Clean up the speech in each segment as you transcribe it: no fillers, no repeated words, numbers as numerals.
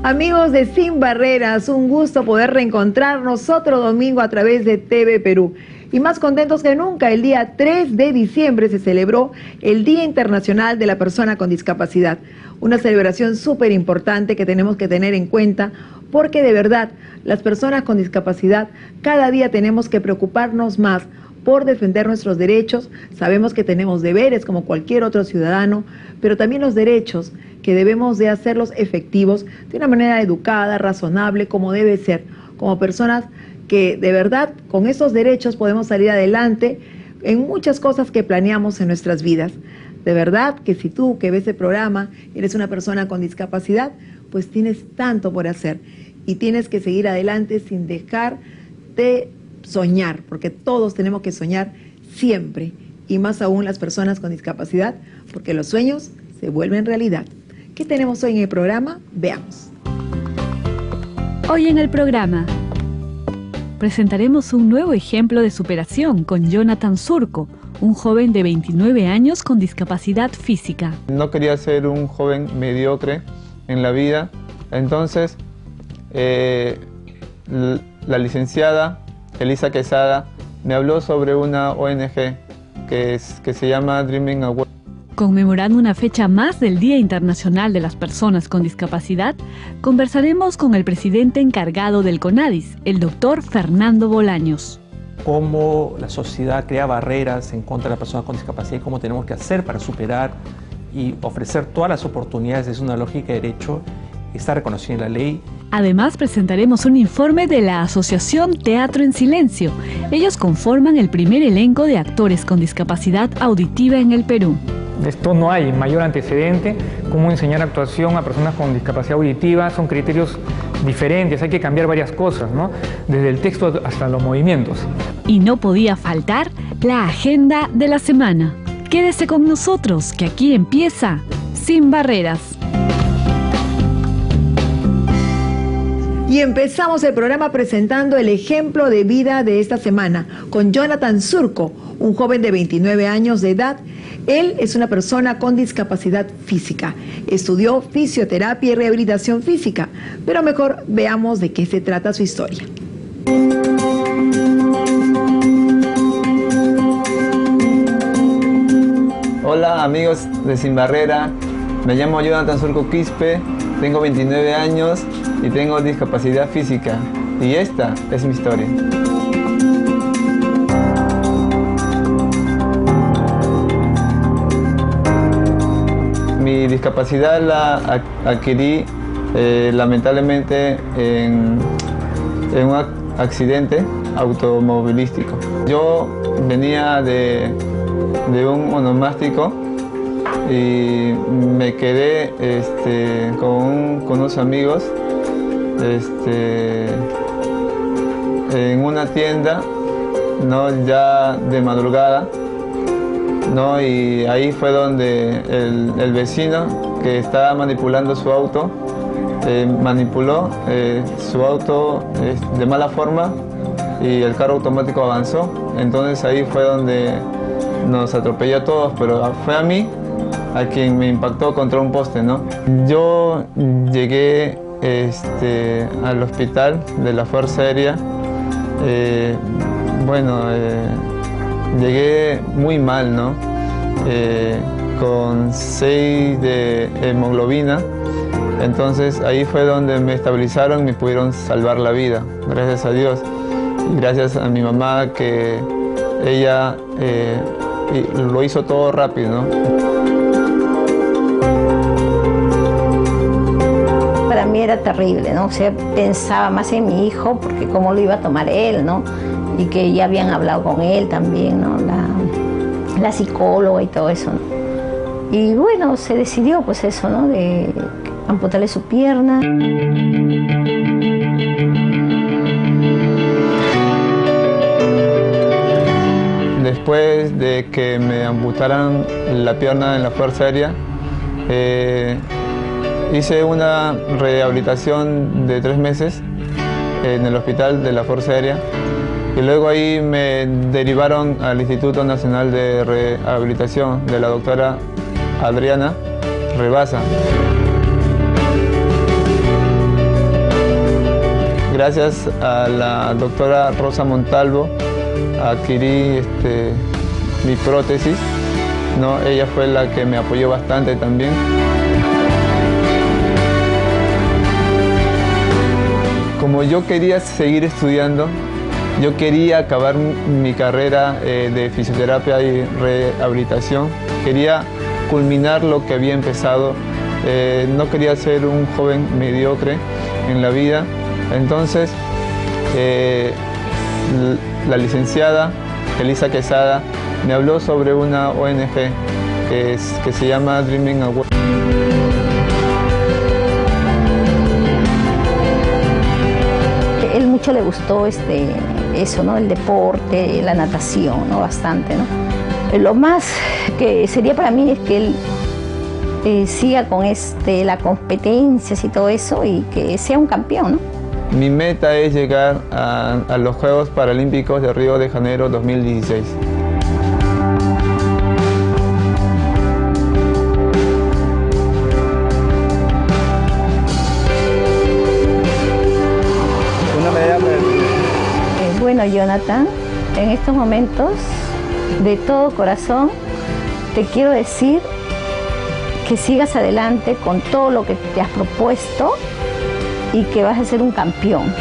Amigos de Sin Barreras, un gusto poder reencontrarnos otro domingo a través de TV Perú. Y más contentos que nunca, el día 3 de diciembre se celebró el Día Internacional de la Persona con Discapacidad. Una celebración súper importante que tenemos que tener en cuenta porque de verdad las personas con discapacidad cada día tenemos que preocuparnos más por defender nuestros derechos. Sabemos que tenemos deberes como cualquier otro ciudadano, pero también los derechos que debemos de hacerlos efectivos de una manera educada, razonable, como debe ser, como personas que de verdad con esos derechos podemos salir adelante en muchas cosas que planeamos en nuestras vidas. De verdad que si tú que ves el programa eres una persona con discapacidad, pues tienes tanto por hacer y tienes que seguir adelante sin dejar de soñar, porque todos tenemos que soñar siempre, y más aún las personas con discapacidad, porque los sueños se vuelven realidad. ¿Qué tenemos hoy en el programa? Veamos. Hoy en el programa presentaremos un nuevo ejemplo de superación con Jonathan Surco, un joven de 29 años con discapacidad física. No quería ser un joven mediocre en la vida, entonces la licenciada Elisa Quesada me habló sobre una ONG que se llama Dreaming Away. Conmemorando una fecha más del Día Internacional de las Personas con Discapacidad, conversaremos con el presidente encargado del CONADIS, el doctor Fernando Bolaños. Cómo la sociedad crea barreras en contra de las personas con discapacidad y cómo tenemos que hacer para superar y ofrecer todas las oportunidades es una lógica de derecho que está reconocida en la ley. Además, presentaremos un informe de la Asociación Teatro en Silencio. Ellos conforman el primer elenco de actores con discapacidad auditiva en el Perú. Esto no hay mayor antecedente. Cómo enseñar actuación a personas con discapacidad auditiva son criterios diferentes, hay que cambiar varias cosas, ¿no? Desde el texto hasta los movimientos. Y no podía faltar la agenda de la semana. Quédese con nosotros, que aquí empieza Sin Barreras. Y empezamos el programa presentando el ejemplo de vida de esta semana con Jonathan Surco, un joven de 29 años de edad. Él es una persona con discapacidad física. Estudió fisioterapia y rehabilitación física, pero mejor veamos de qué se trata su historia. Hola amigos de Sin Barrera, me llamo Jonathan Surco Quispe, tengo 29 años y tengo discapacidad física. Y esta es mi historia. Mi discapacidad la adquirí lamentablemente en un accidente automovilístico. Yo venía de un onomástico y me quedé con unos amigos en una tienda, ¿no? Ya de madrugada, ¿no? Y ahí fue donde el vecino que estaba manipulando su auto manipuló su auto de mala forma y el carro automático avanzó. Entonces ahí fue donde nos atropelló a todos, pero fue a mí a quien me impactó contra un poste, ¿no? Yo llegué al hospital de la Fuerza Aérea. Llegué muy mal, ¿no? Con 6 de hemoglobina. Entonces ahí fue donde me estabilizaron y me pudieron salvar la vida, gracias a Dios. Y gracias a mi mamá, que ella lo hizo todo rápido, ¿no? Para mí era terrible, ¿no? O sea, pensaba más en mi hijo, porque cómo lo iba a tomar él, ¿no? Y que ya habían hablado con él también, ¿no? La psicóloga y todo eso, ¿no? Y bueno, se decidió pues eso, ¿no? De amputarle su pierna. Después de que me amputaran la pierna en la Fuerza Aérea, hice una rehabilitación de 3 meses en el hospital de la Fuerza Aérea y luego ahí me derivaron al Instituto Nacional de Rehabilitación de la doctora Adriana Rebasa. gracias a la doctora Rosa Montalvo adquirí mi prótesis, ¿no? Ella fue la que me apoyó bastante también. Como yo quería seguir estudiando, yo quería acabar mi carrera de fisioterapia y rehabilitación, quería culminar lo que había empezado, no quería ser un joven mediocre en la vida. Entonces, la licenciada Elisa Quesada me habló sobre una ONG que se llama Dreaming Away. Él mucho le gustó eso, ¿no? El deporte, la natación, ¿no? Bastante, ¿no? Lo más que sería para mí es que él siga con las competencias y todo eso y que sea un campeón, ¿no? Mi meta es llegar a los Juegos Paralímpicos de Río de Janeiro 2016. Bueno, Jonathan, en estos momentos, de todo corazón, te quiero decir que sigas adelante con todo lo que te has propuesto y que vas a ser un campeón.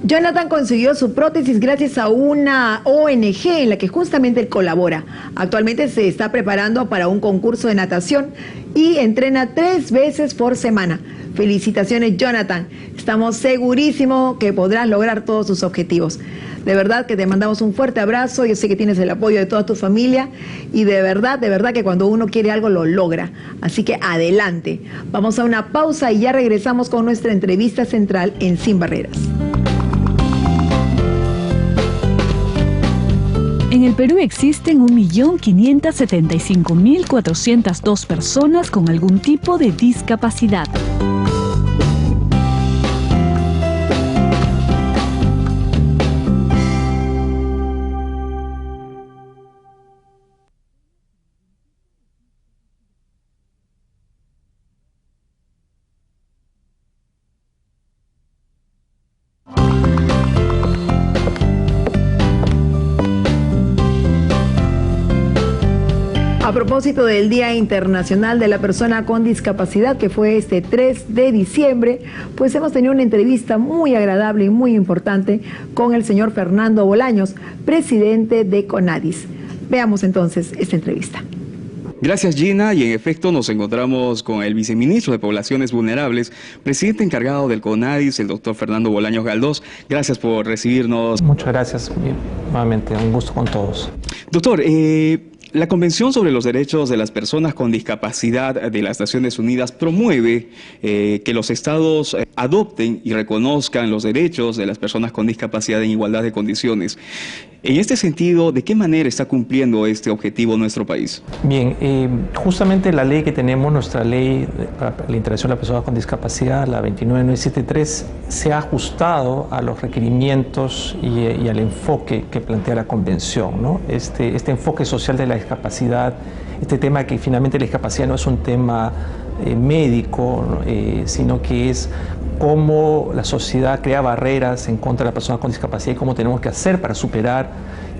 Jonathan consiguió su prótesis gracias a una ONG en la que justamente él colabora. Actualmente se está preparando para un concurso de natación y entrena 3 veces por semana. Felicitaciones, Jonathan. Estamos segurísimos que podrás lograr todos tus objetivos. De verdad que te mandamos un fuerte abrazo. Yo sé que tienes el apoyo de toda tu familia y de verdad que cuando uno quiere algo lo logra. Así que adelante. Vamos a una pausa y ya regresamos con nuestra entrevista central en Sin Barreras. En el Perú existen 1.575.402 personas con algún tipo de discapacidad. A propósito del Día Internacional de la Persona con Discapacidad, que fue este 3 de diciembre, pues hemos tenido una entrevista muy agradable y muy importante con el señor Fernando Bolaños, presidente de CONADIS. Veamos entonces esta entrevista. Gracias, Gina, y en efecto nos encontramos con el viceministro de Poblaciones Vulnerables, presidente encargado del CONADIS, el doctor Fernando Bolaños Galdós. Gracias por recibirnos. Muchas gracias, nuevamente, un gusto con todos. Doctor, la Convención sobre los Derechos de las Personas con Discapacidad de las Naciones Unidas promueve que los estados adopten y reconozcan los derechos de las personas con discapacidad en igualdad de condiciones. En este sentido, ¿de qué manera está cumpliendo este objetivo nuestro país? Bien, justamente la ley que tenemos, nuestra ley para la integración de las personas con discapacidad, la 29973, se ha ajustado a los requerimientos y al enfoque que plantea la Convención, ¿no? Este enfoque social de la discapacidad, este tema que finalmente la discapacidad no es un tema médico, sino que es cómo la sociedad crea barreras en contra de las personas con discapacidad y cómo tenemos que hacer para superar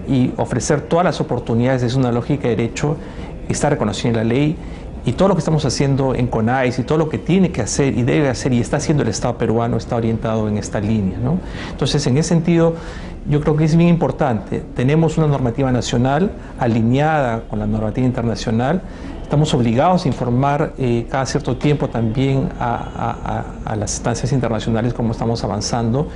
y ofrecer todas las oportunidades. Es una lógica de derecho, está reconocido en la ley, y todo lo que estamos haciendo en CONADIS y todo lo que tiene que hacer y debe hacer y está haciendo el Estado peruano está orientado en esta línea, ¿no? Entonces, en ese sentido, yo creo que es bien importante. Tenemos una normativa nacional alineada con la normativa internacional. Estamos obligados a informar cada cierto tiempo también a las instancias internacionales cómo estamos avanzando.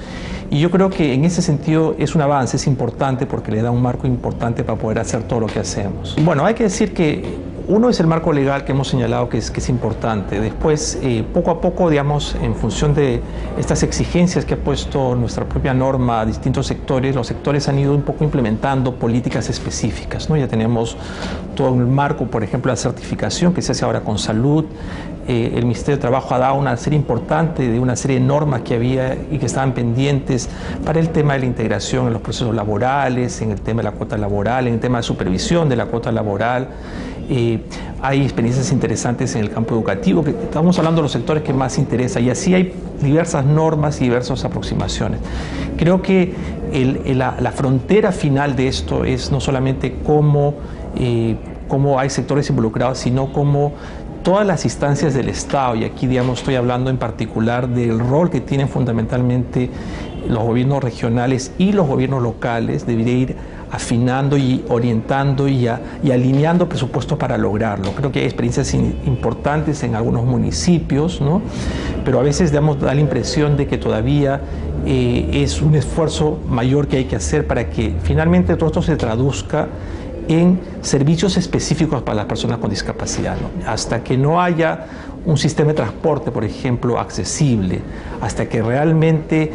Y yo creo que en ese sentido es un avance, es importante porque le da un marco importante para poder hacer todo lo que hacemos. Bueno, hay que decir que Uno es el marco legal que hemos señalado que es importante. Después, poco a poco, digamos, en función de estas exigencias que ha puesto nuestra propia norma a distintos sectores, los sectores han ido un poco implementando políticas específicas, ¿no? Ya tenemos todo un marco, por ejemplo, la certificación que se hace ahora con salud. El Ministerio de Trabajo ha dado una serie importante de una serie de normas que había y que estaban pendientes para el tema de la integración en los procesos laborales, en el tema de la cuota laboral, en el tema de supervisión de la cuota laboral. Hay experiencias interesantes en el campo educativo, que estamos hablando de los sectores que más interesa, y así hay diversas normas y diversas aproximaciones. Creo que la frontera final de esto es no solamente cómo hay sectores involucrados, sino cómo todas las instancias del Estado, y aquí, digamos, estoy hablando en particular del rol que tienen fundamentalmente los gobiernos regionales y los gobiernos locales, debería ir afinando y orientando y alineando presupuestos para lograrlo. Creo que hay experiencias importantes en algunos municipios, ¿no? Pero a veces, digamos, da la impresión de que todavía es un esfuerzo mayor que hay que hacer para que finalmente todo esto se traduzca en servicios específicos para las personas con discapacidad, ¿no? Hasta que no haya un sistema de transporte, por ejemplo, accesible, hasta que realmente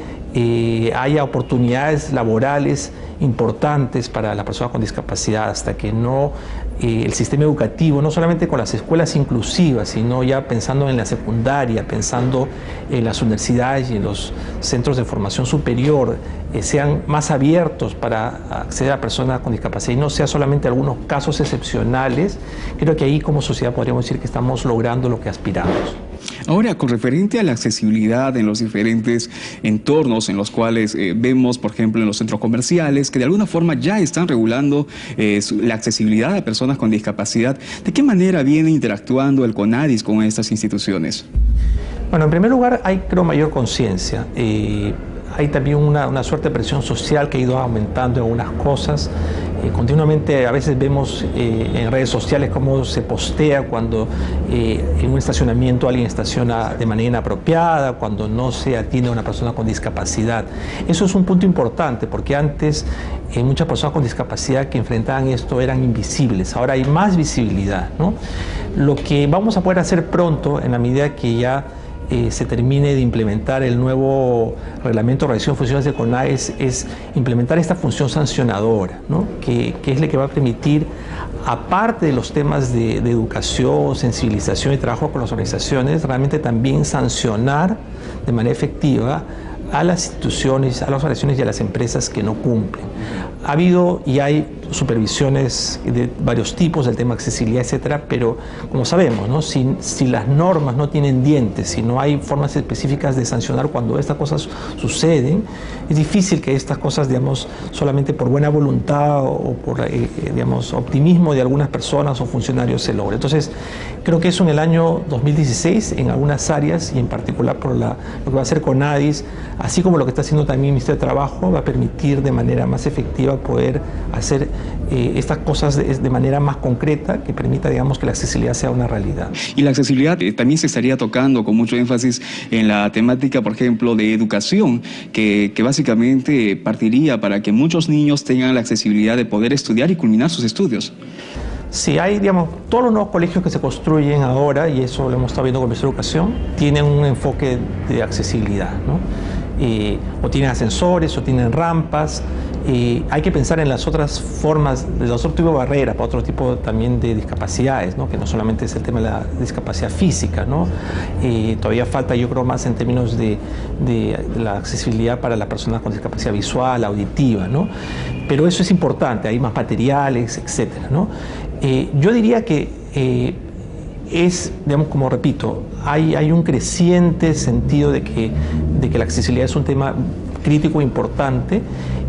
haya oportunidades laborales importantes para las personas con discapacidad, hasta que no el sistema educativo, no solamente con las escuelas inclusivas, sino ya pensando en la secundaria, pensando en las universidades y en los centros de formación superior, sean más abiertos para acceder a personas con discapacidad y no sea solamente algunos casos excepcionales. Creo que ahí como sociedad podríamos decir que estamos logrando lo que aspiramos. Ahora, con referente a la accesibilidad en los diferentes entornos en los cuales vemos, por ejemplo, en los centros comerciales, que de alguna forma ya están regulando la accesibilidad a personas con discapacidad, ¿de qué manera viene interactuando el CONADIS con estas instituciones? Bueno, en primer lugar, hay, creo, mayor conciencia. Hay también una suerte de presión social que ha ido aumentando en algunas cosas. Continuamente a veces vemos en redes sociales cómo se postea cuando en un estacionamiento alguien estaciona de manera inapropiada, cuando no se atiende a una persona con discapacidad. Eso es un punto importante porque antes muchas personas con discapacidad que enfrentaban esto eran invisibles. Ahora hay más visibilidad, ¿no? Lo que vamos a poder hacer pronto, en la medida que ya se termine de implementar el nuevo reglamento de organización de funciones de CONADIS, es implementar esta función sancionadora, ¿no? que es la que va a permitir, aparte de los temas de educación, sensibilización y trabajo con las organizaciones, realmente también sancionar de manera efectiva a las instituciones, a las organizaciones y a las empresas que no cumplen. Ha habido y hay supervisiones de varios tipos, del tema de accesibilidad, etcétera, pero como sabemos, ¿no? Si las normas no tienen dientes, si no hay formas específicas de sancionar cuando estas cosas suceden, es difícil que estas cosas, digamos, solamente por buena voluntad o por, digamos, optimismo de algunas personas o funcionarios se logre. Entonces, creo que eso en el año 2016, en algunas áreas, y en particular por lo que va a hacer CONADIS, así como lo que está haciendo también el Ministerio de Trabajo, va a permitir de manera más efectiva poder hacer estas cosas de manera más concreta, que permita, digamos, que la accesibilidad sea una realidad. Y la accesibilidad también se estaría tocando con mucho énfasis en la temática, por ejemplo, de educación, que básicamente partiría para que muchos niños tengan la accesibilidad de poder estudiar y culminar sus estudios. Sí, hay, digamos, todos los nuevos colegios que se construyen ahora, y eso lo hemos estado viendo con el Ministerio de Educación, tienen un enfoque de accesibilidad, ¿no? O tienen ascensores, o tienen rampas. Hay que pensar en las otras formas, de los otros tipos de barreras, para otro tipo también de discapacidades, ¿no? Que no solamente es el tema de la discapacidad física, ¿no? Todavía falta, yo creo, más en términos de la accesibilidad para las personas con discapacidad visual, auditiva, ¿no? Pero eso es importante, hay más materiales, etcétera, ¿no? Yo diría que es, digamos, como repito, hay un creciente sentido de que la accesibilidad es un tema crítico e importante,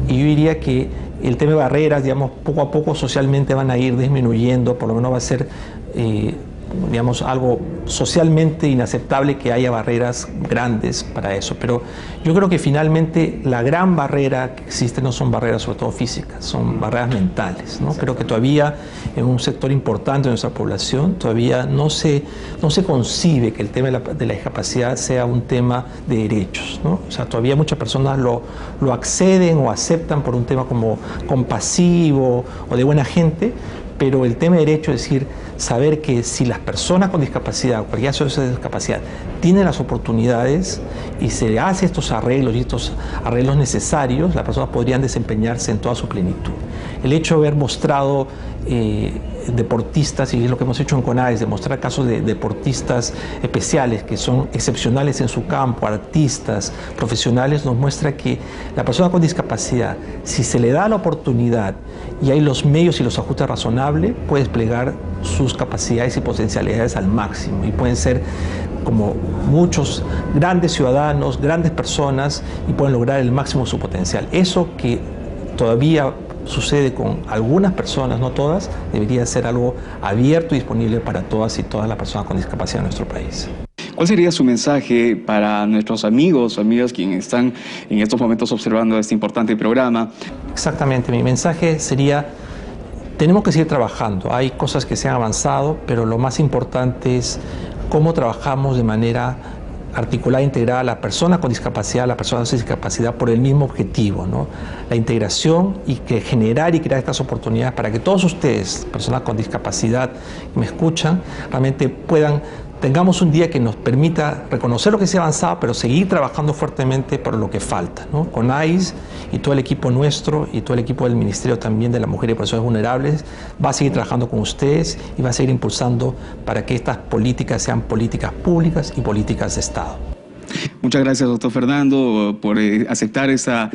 y yo diría que el tema de barreras, digamos, poco a poco socialmente van a ir disminuyendo, por lo menos va a ser, digamos, algo socialmente inaceptable que haya barreras grandes para eso. Pero yo creo que finalmente la gran barrera que existe no son barreras sobre todo físicas, son barreras mentales, ¿no? Creo que todavía en un sector importante de nuestra población todavía no se concibe que el tema de la discapacidad sea un tema de derechos, ¿no? O sea, todavía muchas personas lo acceden o aceptan por un tema como compasivo o de buena gente, pero el tema de derecho es decir, saber que si las personas con discapacidad, cualquier asociación de discapacidad, tienen las oportunidades y se hacen estos arreglos y estos arreglos necesarios, las personas podrían desempeñarse en toda su plenitud. El hecho de haber mostrado deportistas, y es lo que hemos hecho en CONADIS, de mostrar casos de deportistas especiales que son excepcionales en su campo, artistas, profesionales, nos muestra que la persona con discapacidad, si se le da la oportunidad y hay los medios y los ajustes razonables, puede desplegar sus capacidades y potencialidades al máximo y pueden ser como muchos grandes ciudadanos, grandes personas y pueden lograr el máximo de su potencial. Eso que todavía sucede con algunas personas, no todas, debería ser algo abierto y disponible para todas y todas las personas con discapacidad en nuestro país. ¿Cuál sería su mensaje para nuestros amigos o amigas quienes están en estos momentos observando este importante programa? Exactamente, mi mensaje sería: tenemos que seguir trabajando, hay cosas que se han avanzado, pero lo más importante es cómo trabajamos de manera articulada e integrada a la persona con discapacidad, a la persona sin discapacidad por el mismo objetivo, ¿no? La integración y que generar y crear estas oportunidades para que todos ustedes, personas con discapacidad que me escuchan, realmente tengamos un día que nos permita reconocer lo que se ha avanzado, pero seguir trabajando fuertemente por lo que falta, ¿no? CONADIS y todo el equipo nuestro y todo el equipo del Ministerio también de la Mujer y Personas Vulnerables va a seguir trabajando con ustedes y va a seguir impulsando para que estas políticas sean políticas públicas y políticas de Estado. Muchas gracias, doctor Fernando, por aceptar esta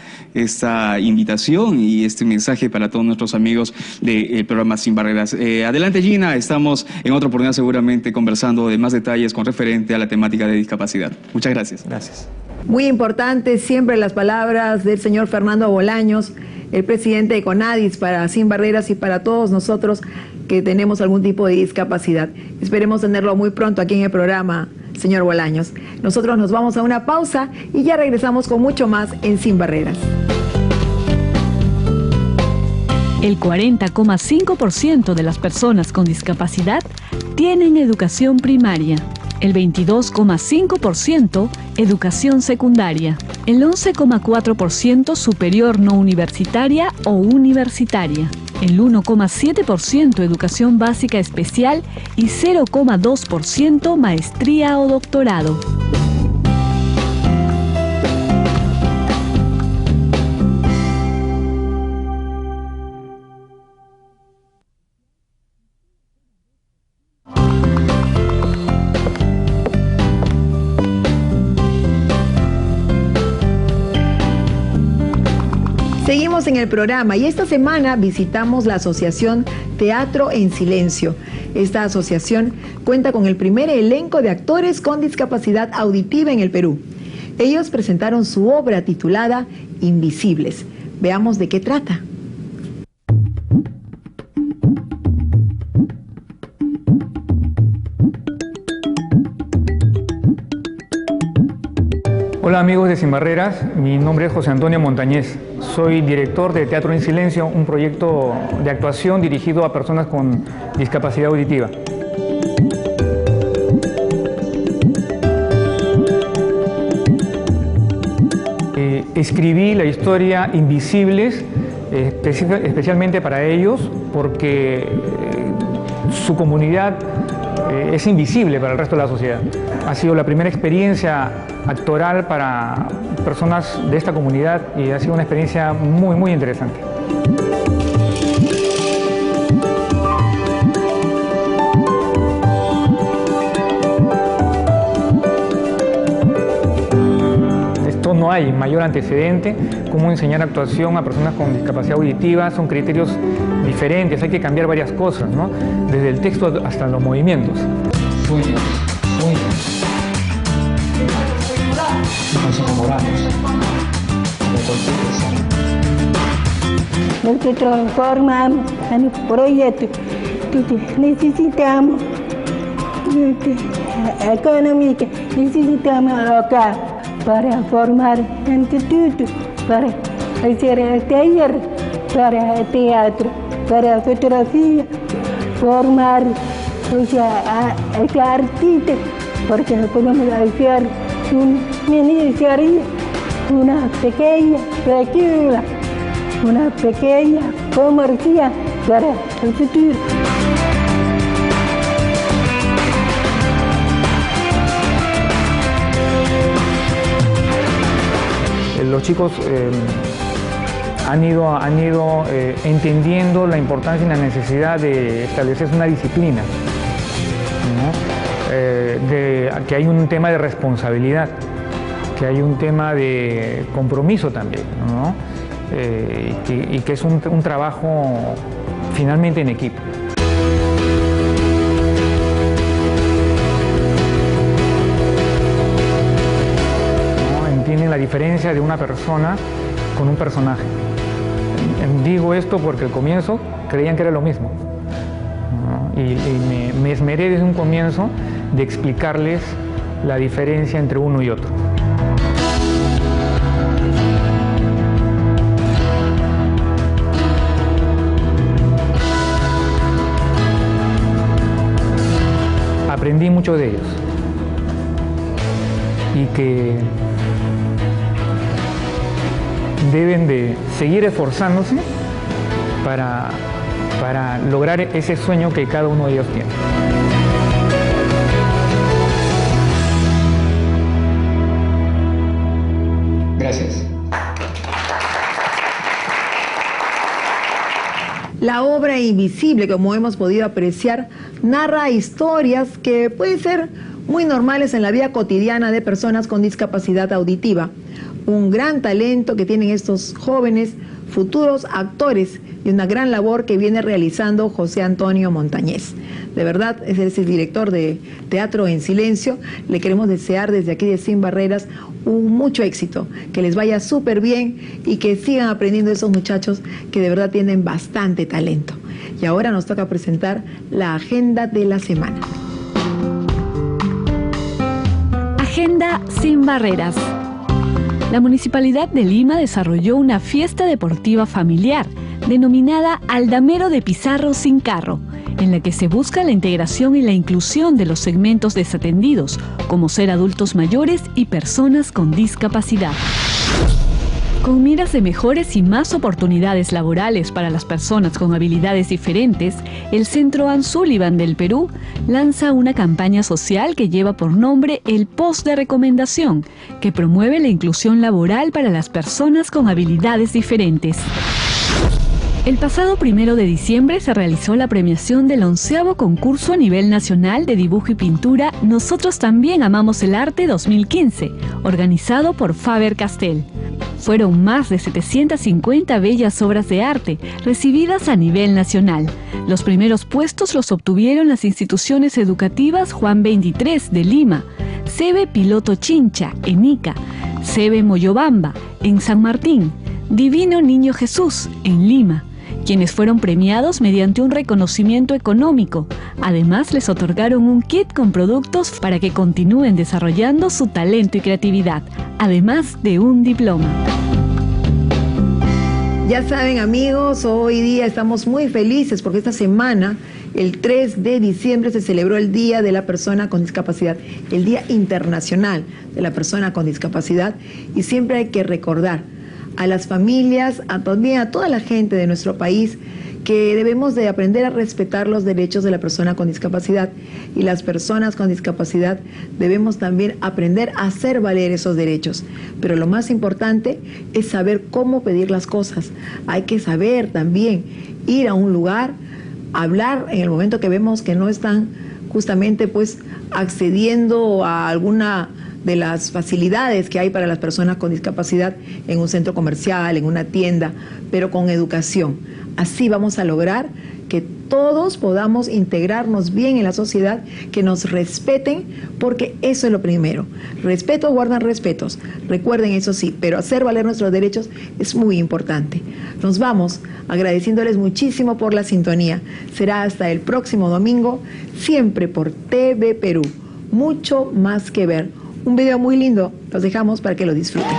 invitación y este mensaje para todos nuestros amigos del programa Sin Barreras. Adelante, Gina, estamos en otra oportunidad seguramente conversando de más detalles con referente a la temática de discapacidad. Muchas gracias. Gracias. Muy importantes siempre las palabras del señor Fernando Bolaños, el presidente de CONADIS, para Sin Barreras y para todos nosotros que tenemos algún tipo de discapacidad. Esperemos tenerlo muy pronto aquí en el programa, señor Bolaños. Nosotros nos vamos a una pausa y ya regresamos con mucho más en Sin Barreras. El 40,5% de las personas con discapacidad tienen educación primaria, el 22,5% educación secundaria, el 11,4% superior no universitaria o universitaria, el 1,7% educación básica especial y 0,2% maestría o doctorado. Seguimos en el programa y esta semana visitamos la asociación Teatro en Silencio. Esta asociación cuenta con el primer elenco de actores con discapacidad auditiva en el Perú. Ellos presentaron su obra titulada Invisibles. Veamos de qué trata. Hola amigos de Sin Barreras, mi nombre es José Antonio Montañez. Soy director de Teatro en Silencio, un proyecto de actuación dirigido a personas con discapacidad auditiva. Escribí la historia Invisibles especialmente para ellos porque su comunidad es invisible para el resto de la sociedad. Ha sido la primera experiencia actoral para personas de esta comunidad y ha sido una experiencia muy, muy interesante. Esto no hay mayor antecedente. Cómo enseñar actuación a personas con discapacidad auditiva son criterios diferentes, hay que cambiar varias cosas, ¿no? Desde el texto hasta los movimientos. Nos enamoramos de cualquier persona. Nos transformamos en un proyecto que necesitamos económica, necesitamos local para formar institutos, para hacer taller, para teatro, para fotografía, formar artistas, porque no podemos hacer una miniserie, una pequeña película, una pequeña comercial para el futuro. Los chicos han ido entendiendo la importancia y la necesidad de establecer una disciplina, ¿no? Que hay un tema de responsabilidad, que hay un tema de compromiso también, ¿no? Y que es un trabajo finalmente en equipo. Entienden la diferencia de una persona con un personaje. Digo esto porque al comienzo creían que era lo mismo, ¿no? Y me esmeré desde un comienzo de explicarles la diferencia entre uno y otro. Aprendí mucho de ellos y que deben de seguir esforzándose para lograr ese sueño que cada uno de ellos tiene. Gracias. La obra Invisible, como hemos podido apreciar, narra historias que pueden ser muy normales en la vida cotidiana de personas con discapacidad auditiva. Un gran talento que tienen estos jóvenes futuros actores y una gran labor que viene realizando José Antonio Montañez. De verdad, es el director de Teatro en Silencio. Le queremos desear desde aquí de Sin Barreras mucho éxito, que les vaya súper bien y que sigan aprendiendo esos muchachos que de verdad tienen bastante talento. Y ahora nos toca presentar la agenda de la semana. Agenda Sin Barreras. La Municipalidad de Lima desarrolló una fiesta deportiva familiar denominada Aldamero de Pizarro sin Carro, en la que se busca la integración y la inclusión de los segmentos desatendidos, como ser adultos mayores y personas con discapacidad. Con miras de mejores y más oportunidades laborales para las personas con habilidades diferentes, el Centro Ann Sullivan del Perú lanza una campaña social que lleva por nombre el Post de Recomendación, que promueve la inclusión laboral para las personas con habilidades diferentes. El pasado 1 de diciembre se realizó la premiación del 11º concurso a nivel nacional de dibujo y pintura Nosotros también amamos el arte 2015, organizado por Faber-Castell. Fueron más de 750 bellas obras de arte recibidas a nivel nacional. Los primeros puestos los obtuvieron las instituciones educativas Juan 23 de Lima, Sebe Piloto Chincha en Ica, Sebe Moyobamba en San Martín, Divino Niño Jesús en Lima, quienes fueron premiados mediante un reconocimiento económico. Además, les otorgaron un kit con productos para que continúen desarrollando su talento y creatividad, además de un diploma. Ya saben, amigos, hoy día estamos muy felices porque esta semana, el 3 de diciembre, se celebró el Día de la Persona con Discapacidad, el Día Internacional de la Persona con Discapacidad, y siempre hay que recordar a las familias, también a toda la gente de nuestro país, que debemos de aprender a respetar los derechos de la persona con discapacidad, y las personas con discapacidad debemos también aprender a hacer valer esos derechos. Pero lo más importante es saber cómo pedir las cosas. Hay que saber también ir a un lugar, hablar en el momento que vemos que no están justamente pues accediendo a alguna de las facilidades que hay para las personas con discapacidad en un centro comercial, en una tienda, pero con educación. Así vamos a lograr que todos podamos integrarnos bien en la sociedad, que nos respeten, porque eso es lo primero. Respeto guardan respetos, recuerden eso sí, pero hacer valer nuestros derechos es muy importante. Nos vamos agradeciéndoles muchísimo por la sintonía. Será hasta el próximo domingo, siempre por TV Perú. Mucho más que ver. Un video muy lindo, los dejamos para que lo disfruten.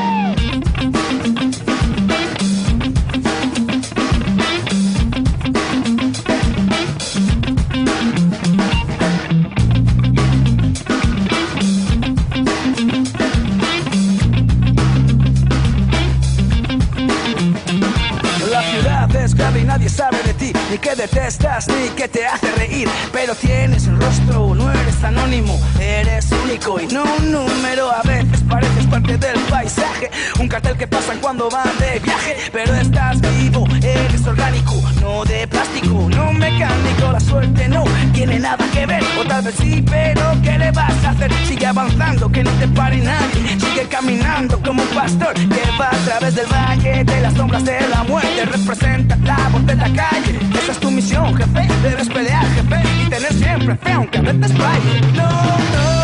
La ciudad es grande y nadie sabe de ti. ni que detestas, ni que te hace reír. Pero tienes un rostro, no eres anónimo, eres único y no un número. A veces pareces parte del paisaje, un cartel que pasan cuando van de viaje. Pero estás vivo, eres orgánico, no de plástico, no mecánico. La suerte no tiene nada que ver, o tal vez sí, pero ¿qué le vas a hacer? Sigue avanzando, que no te pare nadie. Sigue caminando como un pastor que va a través del valle de las sombras de la muerte. Representa la voz de la calle, esa es tu misión, jefe. Debes pelear, jefe, y tener siempre fe, aunque a veces falle. No, no.